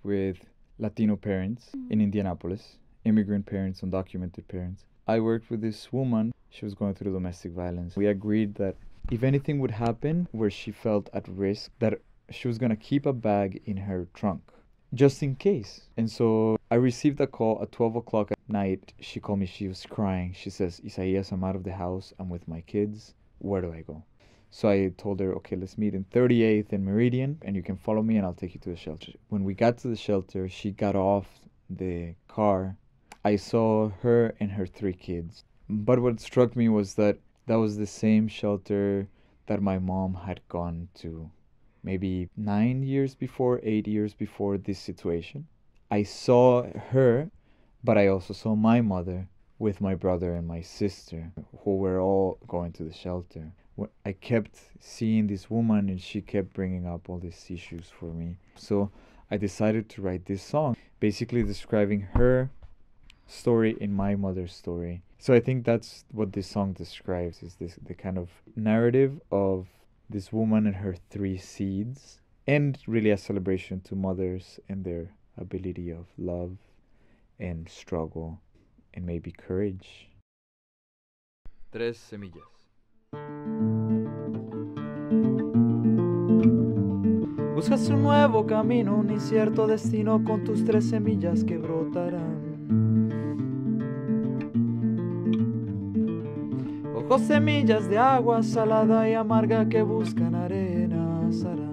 with Latino parents in Indianapolis, immigrant parents, undocumented parents. I worked with this woman. She was going through domestic violence. We agreed that if anything would happen where she felt at risk, that she was going to keep a bag in her trunk just in case. And so I received a call at 12 o'clock at night. She called me. She was crying. She says, Isaias, I'm out of the house. I'm with my kids. Where do I go? So I told her, okay, let's meet in 38th and Meridian, and you can follow me and I'll take you to the shelter. When we got to the shelter, she got off the car. I saw her and her 3 kids. But what struck me was that that was the same shelter that my mom had gone to maybe 9 years before, 8 years before this situation. I saw her, but I also saw my mother with my brother and my sister, who were all going to the shelter. I kept seeing this woman and she kept bringing up all these issues for me. So I decided to write this song, basically describing her story and my mother's story. So I think that's what this song describes, is the kind of narrative of this woman and her 3 seeds, and really a celebration to mothers and their ability of love and struggle and maybe courage. Tres semillas. Buscas un nuevo camino, un incierto destino con tus 3 semillas que brotarán. Ojos semillas de agua salada y amarga que buscan arena sana.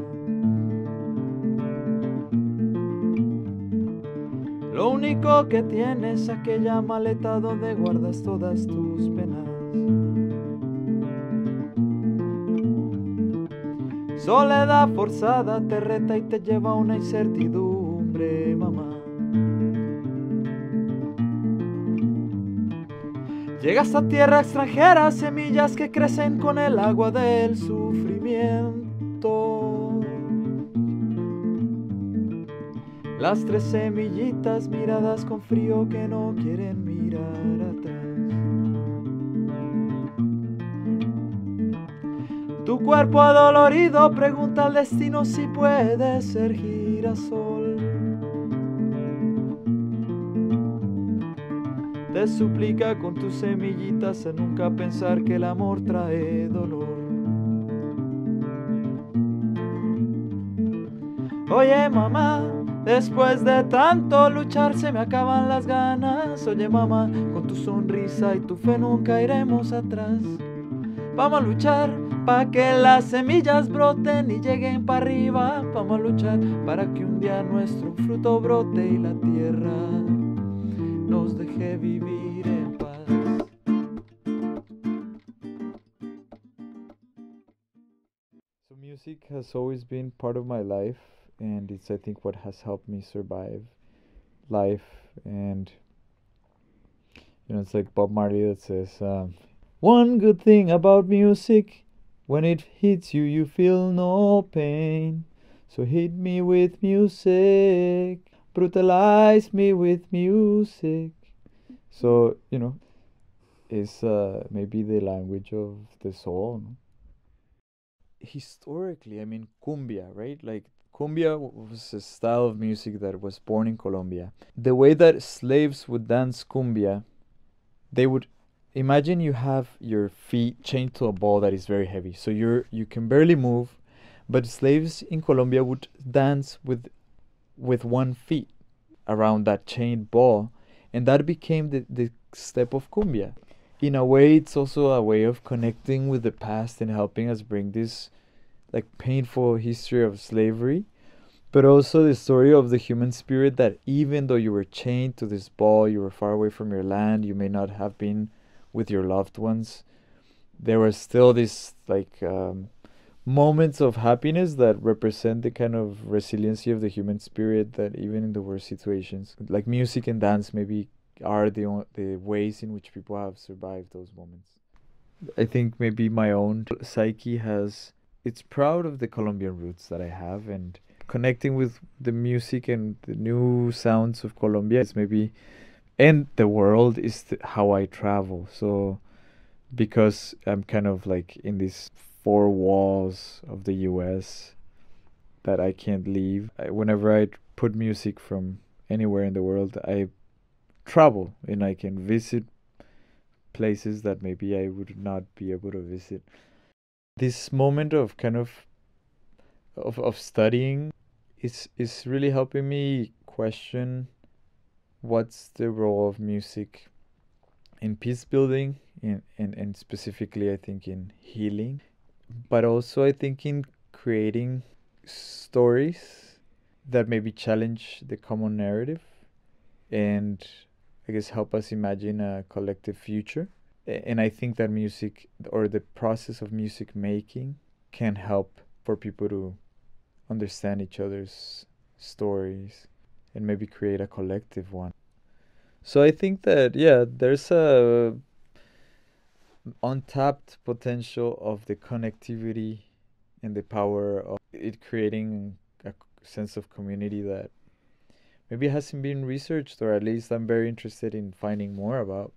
Lo único que tienes es aquella maleta donde guardas todas tus penas. Soledad forzada te reta y te lleva a una incertidumbre, mamá. Llegas a tierra extranjera, semillas que crecen con el agua del sufrimiento. Las 3 semillitas miradas con frío que no quieren mirar atrás. Tu cuerpo adolorido pregunta al destino si puede ser girasol. Te suplica con tus semillitas a nunca pensar que el amor trae dolor. Oye mamá, después de tanto luchar se me acaban las ganas. Oye mamá, con tu sonrisa y tu fe nunca iremos atrás. Vamos a luchar para que las semillas broten y lleguen para arriba. Vamos a luchar para que un día nuestro fruto brote y la tierra nos deje vivir en paz. So music has always been part of my life, and it's, I think, what has helped me survive life. And it's like Bob Marley that says, one good thing about music, when it hits you, you feel no pain. So hit me with music, brutalize me with music. So, it's maybe the language of the soul. Historically, I mean, cumbia, right? Like, cumbia was a style of music that was born in Colombia. The way that slaves would dance cumbia, they would imagine you have your feet chained to a ball that is very heavy, so you can barely move, but slaves in Colombia would dance with 1 feet around that chained ball, and that became the step of cumbia. In a way, it's also a way of connecting with the past and helping us bring this like painful history of slavery, but also the story of the human spirit, that even though you were chained to this ball, you were far away from your land, you may not have been with your loved ones, there were still these moments of happiness that represent the kind of resiliency of the human spirit, that even in the worst situations, like music and dance maybe are the ways in which people have survived those moments. I think maybe my own psyche it's proud of the Colombian roots that I have, and connecting with the music and the new sounds of Colombia is maybe, and the world is how I travel. So because I'm kind of like in these 4 walls of the US, that I can't leave. Whenever I put music from anywhere in the world, I travel and I can visit places that maybe I would not be able to visit. This moment of kind of studying is really helping me question what's the role of music in peace building and specifically I think in healing, but also I think in creating stories that maybe challenge the common narrative and I guess help us imagine a collective future. And I think that music or the process of music making can help for people to understand each other's stories and maybe create a collective one. So I think that yeah, there's a untapped potential of the connectivity and the power of it creating a sense of community that maybe hasn't been researched, or at least I'm very interested in finding more about.